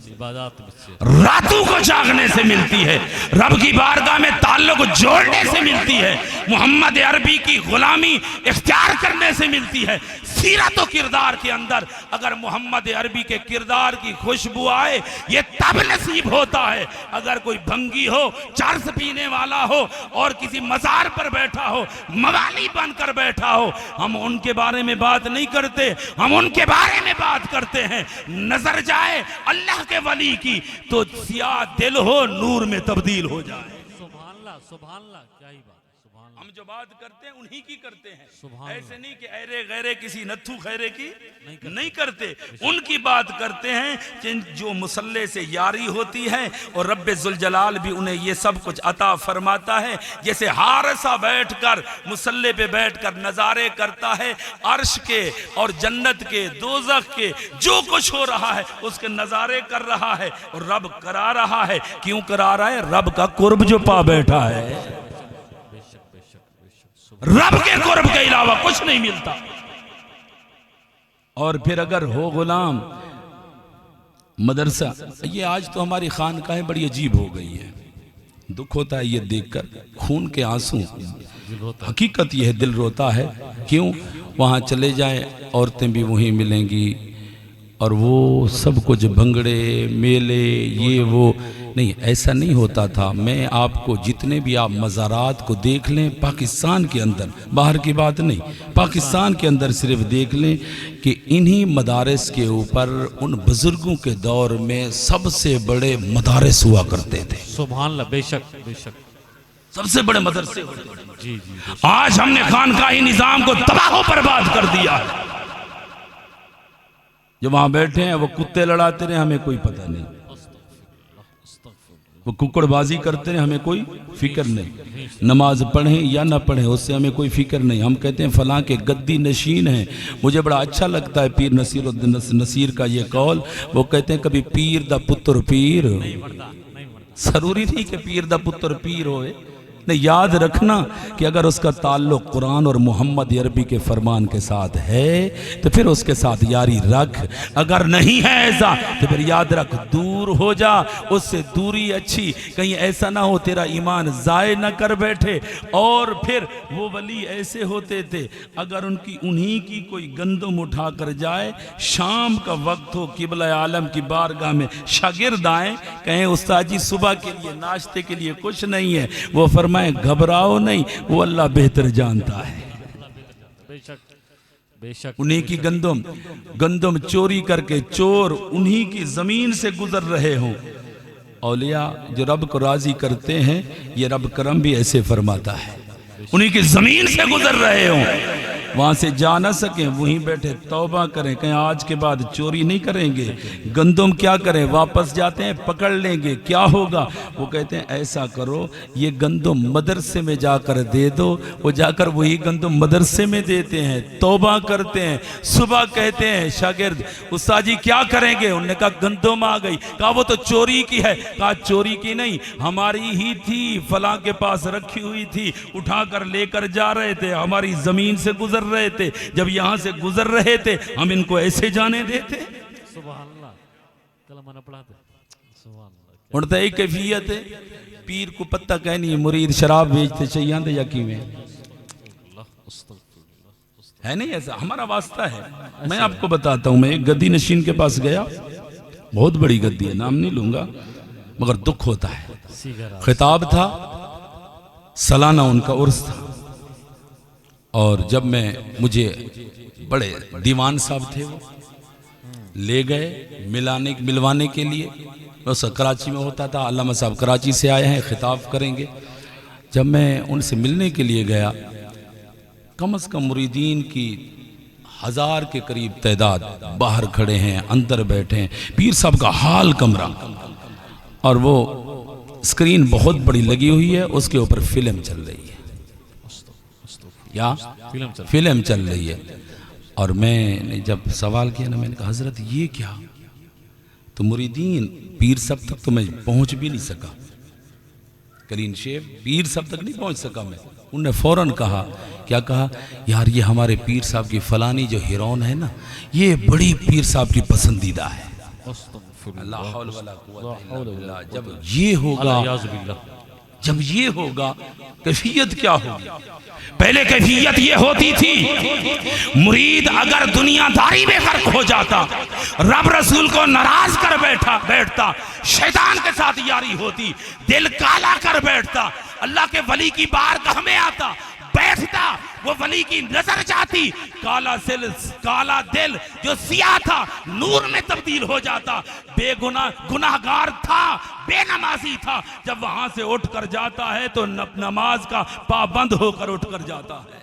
इबादत रातों को जागने से मिलती है, रब की बारगाह में ताल्लुक जोड़ने से मिलती है, मोहम्मद अरबी की गुलामी इख्तियार करने से मिलती है। सीरत और किरदार के अंदर अगर मोहम्मद अरबी के किरदार की खुशबू आए ये तब नसीब होता है। अगर कोई भंगी हो, चरस पीने वाला हो और किसी मजार पर बैठा हो, मवाली बनकर बैठा हो, हम उनके बारे में बात नहीं करते, हम उनके बारे में बात करते हैं। नजर जाए अल्लाह के वली की तो सियाह दिल हो नूर में तब्दील हो जाए। सुभान अल्लाह, सुभान अल्लाह, क्या ही बात है। सुभान अल्लाह। हम जो बात करते हैं उन्हीं की करते हैं, सुभान ऐसे नहीं कि ऐरे गैरे किसी नत्थू खैरे की नहीं करते, उनकी बात करते हैं जो मुसल्ले से यारी होती है और रब्बे जुल जलाल भी उन्हें ये सब कुछ अता फरमाता है। जैसे हारसा बैठकर मुसल्ले पे बैठकर नजारे करता है अर्श के और जन्नत के, दोज़ख के, जो कुछ हो रहा है उसके नजारे कर रहा है और रब करा रहा है। क्यों करा रहा है? रब का कुर्ब जो पा बैठा है, रब के कुर्ब के अलावा कुछ नहीं मिलता। और फिर अगर हो गुलाम मदरसा, ये आज तो हमारी खानकाहें बड़ी अजीब हो गई है, दुख होता है ये देखकर, खून के आंसू। दिल रोता है। हकीकत यह है, दिल रोता है। क्यों? वहाँ चले जाएं, औरतें भी वहीं मिलेंगी, और वो सब कुछ भंगड़े मेले ये वो नहीं, ऐसा नहीं होता था। मैं आपको जितने भी आप मज़ारात को देख लें पाकिस्तान के अंदर, बाहर की बात नहीं, पाकिस्तान के अंदर सिर्फ देख लें कि इन्हीं मदारस के ऊपर उन बुज़ुर्गों के दौर में सबसे बड़े मदारस हुआ करते थे। सुभान अल्लाह, बेशक बेशक, सबसे बड़े मदरसे होते थे। जी जी बेशक। आज हमने खानकाही निजाम को तबाह बर्बाद कर दिया है। जो वहां बैठे हैं वो कुत्ते लड़ाते रहे, हमें कोई पता नहीं। वो कुक्कड़बाजी करते रहे, हमें कोई फिक्र नहीं। नमाज पढ़ें या ना पढ़ें उससे हमें कोई फिक्र नहीं। हम कहते हैं फलां के गद्दी नशीन हैं। मुझे बड़ा अच्छा लगता है पीर नसीर का ये कौल। वो कहते हैं कभी पीर दा पुत्र पीर, जरूरी नहीं कि पीर दा पुत्र पीर होए। नहीं, याद रखना कि अगर उसका ताल्लुक कुरान और मोहम्मद अरबी के फरमान के साथ है तो फिर उसके साथ यारी रख। अगर नहीं है ऐसा तो फिर याद रख, दूर हो जा, उससे दूरी अच्छी। कहीं ऐसा ना हो तेरा ईमान जाए न कर बैठे। और फिर वो वली ऐसे होते थे, अगर उन्हीं की कोई गंदम उठा कर जाए, शाम का वक्त हो, किबला आलम की बारगाह में शागिर्द आए, कहें उस्ताद जी सुबह के लिए नाश्ते के लिए कुछ नहीं है, वो फरमाए घबराओ नहीं, वो अल्लाह बेहतर जानता है। बेशक बेशक। उन्हीं की गंदम चोरी करके चोर उन्हीं की जमीन से गुजर रहे हों। औलिया जो रब को राजी करते हैं, ये रब करम भी ऐसे फरमाता है, उन्हीं की जमीन से गुजर रहे हों, वहां से जा ना सकें, वहीं बैठे तौबा करें, कहें आज के बाद चोरी नहीं करेंगे। गंदम क्या करें, वापस जाते हैं पकड़ लेंगे, क्या होगा? वो कहते हैं ऐसा करो, ये गंदम मदरसे में जाकर दे दो। वो जाकर वही गंदम मदरसे में देते हैं, तौबा करते हैं। सुबह कहते हैं शागिर्द उस्ताद जी क्या करेंगे? उन्होंने कहा गंदम आ गई। कहा वो तो चोरी की है। कहा चोरी की नहीं, हमारी ही थी, फलां के पास रखी हुई थी, उठाकर लेकर जा रहे थे, हमारी जमीन से गुजर रहे थे, जब यहां से गुजर रहे थे हम इनको ऐसे जाने देते? सुभान अल्लाह, कलमा न पढ़ाते। सुभान अल्लाह। उनता एक कैफियत है, पीर को पत्ता कहनी मुरीद शराब बेचते चाहिए या कि में है नहीं, ऐसा हमारा वास्ता है। मैं आपको बताता हूं, मैं एक गद्दी नशीन के पास गया, बहुत बड़ी गद्दी है, नाम नहीं लूंगा, मगर दुख होता है। खिताब था, सालाना उनका उर्स था, और जब मुझे बड़े दीवान साहब थे, वो ले गए मिलवाने के लिए। बस कराची में होता था, अल्लामा साहब कराची से आए हैं, खिताब करेंगे। जब मैं उनसे मिलने के लिए गया, कम से कम मुरीदीन की 1000 के करीब तादाद बाहर खड़े हैं, अंदर बैठे हैं। पीर साहब का हाल कमरा, और वो स्क्रीन बहुत बड़ी लगी हुई है, उसके ऊपर फिल्म चल रही है, या फिल्म चल रही है। और मैंने जब सवाल किया ना, मैंने कहा हजरत ये क्या? तो मुरीदीन पीर सब तक तो मैं पहुंच भी नहीं सका, करीन शेख पीर सब तक नहीं पहुंच सका मैं। उन्होंने फौरन कहा, क्या कहा? यार ये हमारे पीर साहब की फलानी जो हीरोइन है ना, ये बड़ी पीर साहब की पसंदीदा है। अल्लाह हौल वला कुव्वत इल्ला बिल्लाह। जब ये होगा कैफियत क्या होगी? पहले कैफियत ये होती थी, मुरीद अगर दुनियादारी में गर्क हो जाता, रब रसूल को नाराज कर बैठता, शैतान के साथ यारी होती, दिल काला कर बैठता, अल्लाह के वली की बारगाह में आता, बैठता, वो वली की नजर जाती, काला दिल जो सिया था नूर में तब्दील हो जाता। गुनाहगार था, बेनमाजी था, जब वहां से उठ कर जाता है तो नमाज का पाबंद होकर उठ कर जाता है।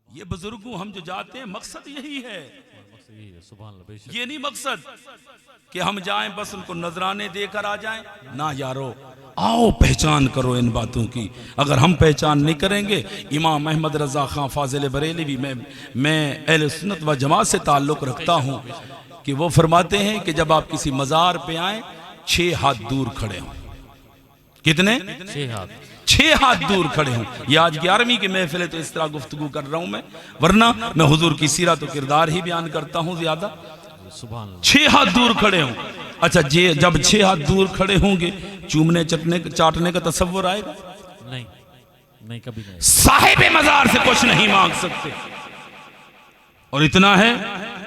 ये बुजुर्गों हम जो जाते हैं, मकसद यही है। ये नहीं मकसद कि हम जाएं बस उनको नजराने देकर आ जाएं, ना यारो, आओ पहचान करो इन बातों की। अगर हम पहचान नहीं करेंगे, इमाम अहमद रजा खां फाजिल बरेलवी, मैं अहले सुन्नत व जमात से ताल्लुक़ रखता हूँ, कि वो फरमाते हैं कि जब आप किसी मज़ार पे आए, 6 हाथ दूर खड़े हों। कितने? 6 हाथ दूर खड़े हों। ये आज 11वीं की महफिल है तो इस तरह गुफ्तगू कर रहा हूँ मैं, वरना मैं हुजूर की सीरत और किरदार ही बयान करता हूँ ज्यादा। 6 हाथ दूर खड़े हों। अच्छा, जब 6 हाथ दूर खड़े होंगे, चूमने चाटने का तसव्वुर आएगा? नहीं, नहीं, कभी नहीं। साहिब मजार से कुछ नहीं मांग सकते। और इतना है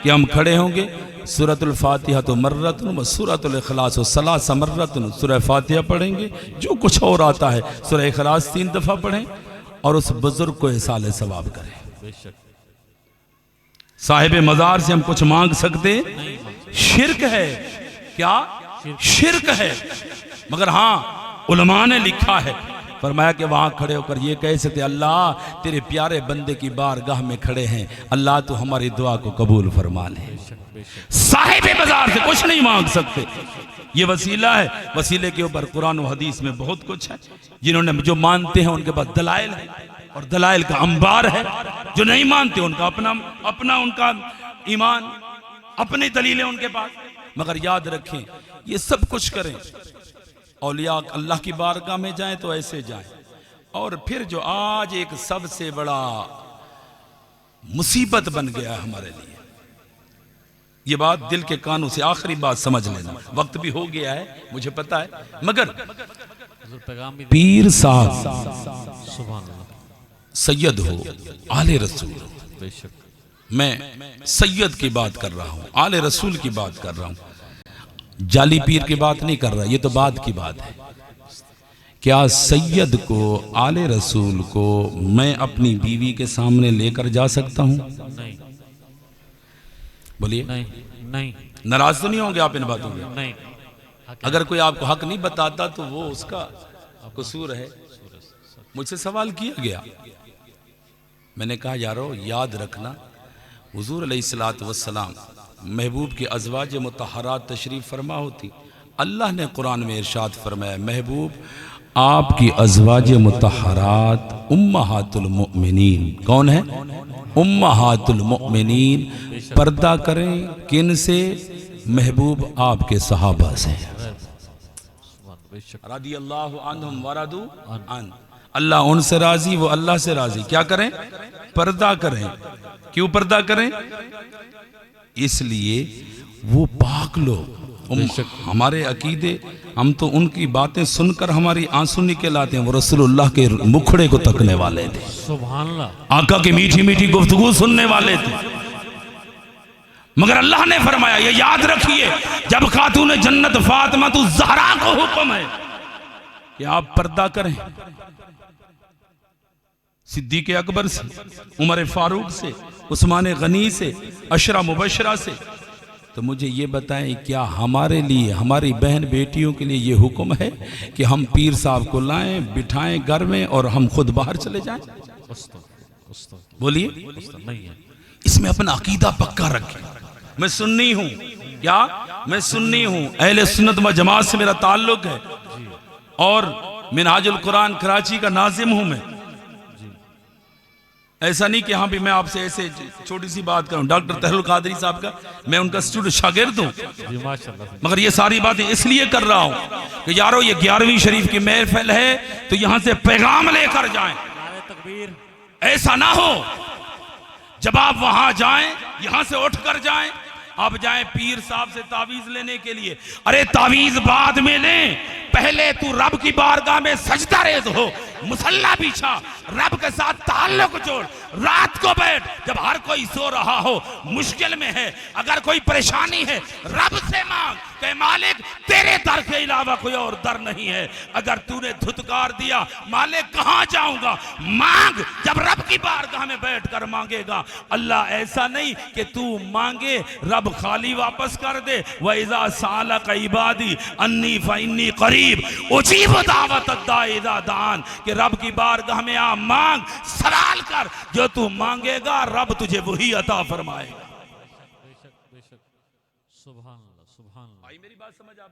कि हम खड़े होंगे, सूरतुल फातिहा तो मर्रतुन व सूरतुल इखलास व सलास मर्रतुन, सूरह फातिहा पढ़ेंगे, जो कुछ और आता है सूरह इखलास 3 दफा पढ़ें और उस बुजुर्ग को इसाले सवाब करें। बेशक साहिब मजार से हम कुछ मांग सकते? शिरक है। क्या शिरक है? मगर हाँ, उलमा ने लिखा है, फरमाया कि वहां खड़े होकर ये कह सकते, अल्लाह तेरे प्यारे बंदे की बारगाह में खड़े हैं, अल्लाह तो हमारी दुआ को कबूल फरमा ले। साहिब मजार से कुछ नहीं मांग सकते। ये वसीला है, वसीले के ऊपर कुरान और हदीस में बहुत कुछ है। जिन्होंने जो मानते हैं उनके पास दलाइल है और दलाइल का अंबार है। जो नहीं मानते उनका अपना उनका ईमान, अपनी दलीलें उनके पास। मगर याद रखें, ये सब कुछ करें, औलिया अल्लाह की बारगाह में जाएं तो ऐसे जाएं। और फिर जो आज एक सबसे बड़ा मुसीबत बन गया है हमारे लिए, ये बात दिल के कानों से आखिरी बात समझ लेना, वक्त भी हो गया है मुझे पता है, मगर पैगाम भी पीर साहब सुभान अल्लाह, सैयद हो, आले रसूल, बेशक मैं सैयद की बात कर रहा हूं, आले रसूल की बात कर रहा हूं, जाली पीर की बात नहीं कर रहा, ये तो बाद की बात है। क्या सैयद को, आले रसूल को मैं अपनी बीवी के सामने लेकर जा सकता हूं? नहीं, बोलिए। नहीं, नहीं, नाराज तो नहीं होंगे आप इन बातों में? नहीं। अगर कोई आपको हक नहीं बताता तो वो उसका कसूर है। मुझसे सवाल किया गया, मैंने कहा यारो याद रखना, हुजूर अलैहिस्सलातु वस्सलाम महबूब के अज़वाज मुतहरात तशरीफ फरमा होती, अल्लाह ने कुरान में इरशाद फरमाया, महबूब आपकी अज़वाज मुतहरात उम्महातुल मुमिनीन, कौन है? उम्महातुल मुमिनीन, पर्दा करें किन से? महबूब आपके सहाबा से, रदियल्लाहु अन्हुम व रदू अन, अल्लाह उनसे राजी, वो अल्लाह से राजी। क्या करें? पर्दा करें। क्यों पर्दा करें? इसलिए वो पाक लोग, हमारे अकीदे, हम तो उनकी बातें सुनकर हमारी आंसू निकल आते हैं। वो रसूलुल्लाह के मुखड़े को तकने वाले थे, सुभान अल्लाह, आका की मीठी मीठी गुफ्तगू सुनने वाले थे। मगर अल्लाह ने फरमाया, ये याद रखिए, जब खातून जन्नत फातिमा तु ज़हरा को हुक्म है कि आप पर्दा करें, सिद्दीक़ अकबर से, उमर फारूक से, उस्मान गनी से, अशरा मुबशरा से, तो मुझे ये बताएं, क्या हमारे लिए, हमारी बहन बेटियों के लिए ये हुक्म है कि हम पीर साहब को लाएं, बिठाएं घर में और हम खुद बाहर चले जाएं? बोलिए, नहीं है। इसमें अपना अकीदा पक्का रखें। मैं सुन्नी हूं, क्या मैं सुन्नी हूं, अहले सुन्नत व जमात से मेरा ताल्लुक है और मिनहाजुल कुरान कराची का नाजिम हूं मैं। ऐसा नहीं कि हाँ भी मैं आपसे ऐसे छोटी सी बात करूं, डॉक्टर तहरुल कादरी साहब का मैं उनका स्टूडेंट शागिर्द हूं, मगर ये सारी बातें इसलिए कर रहा हूं कि यारो ये 11वीं शरीफ की महफिल है, तो यहां से पैगाम लेकर जाएं। तकबीर। ऐसा ना हो जब आप वहां जाएं, यहां से उठकर जाएं, आप जाएं पीर साहब से तावीज लेने के लिए, अरे तावीज बाद में लें, पहले तू रब की बारगाह में सजदा रेज़ हो, मुसल्ला बिछा, रब के साथ ताल्लुक जोड़, रात को बैठ, जब हर कोई सो रहा हो, मुश्किल में है, अगर कोई परेशानी है, रब से मांग कि मालिक तेरे दर के अलावा कोई और दर नहीं है। अगर तूने धुतकार दिया, मालिक कहां जाऊंगा, मांग। जब रब की बारगाह में बैठकर मांगेगा, अल्लाह ऐसा नहीं कि तू मांगे रब खाली वापस कर दे। व इज़ा सालक इबादी अन्नी फइन्नी करीब उजीब दावत अद्दाई इज़ा दान, कि रब की बारगाह में आ, मांग, सवाल कर, जो तू मांगेगा रब तुझे वही अता फरमाएगा। मेरी बात समझ आप?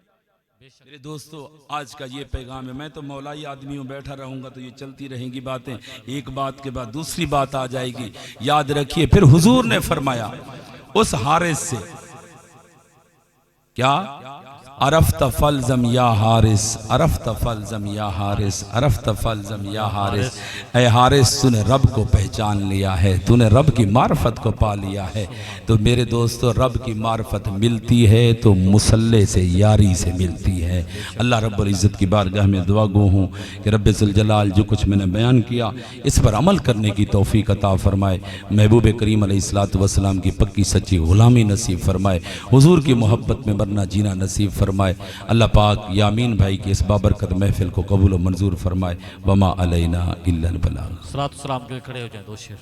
मेरे दोस्तों, आज का ये पैगाम है। मैं तो मौलाई आदमी हूं, बैठा रहूंगा तो ये चलती रहेंगी बातें, एक बात के बाद दूसरी बात आ जाएगी। याद रखिए, फिर हुजूर ने फरमाया उस हारिस से, क्या अरफ्त फलजम या हारिस, अरफ्त फलजम या हारिस, अरफ्त फलजम या हारिस। ए हारिस, तूने रब को पहचान लिया है, तूने रब की मार्फत को पा लिया है। तो मेरे दोस्तों, रब की मार्फत मिलती है तो मुसल्ले से, यारी से मिलती है। अल्लाह रब्बुल इज़्ज़त की बारगाह में दुआ गो हूँ कि रब्बे ज़ुल जलाल जो कुछ मैंने बयान किया इस पर अमल करने की तौफीक अता फरमाए। महबूब करीम अलैहिस्सलातु वस्सलाम की पक्की सच्ची गुलामी नसीब फरमाए। हुजूर की मोहब्बत में मरना जीना नसीब फरमाए। अल्लाह पाक यामीन भाई की इस बाबरकत महफिल को कबूल व मंजूर फरमाए। वमा अलैना इल्लल बलाग। सलात सलाम के लिए खड़े हो जाए दो शेर।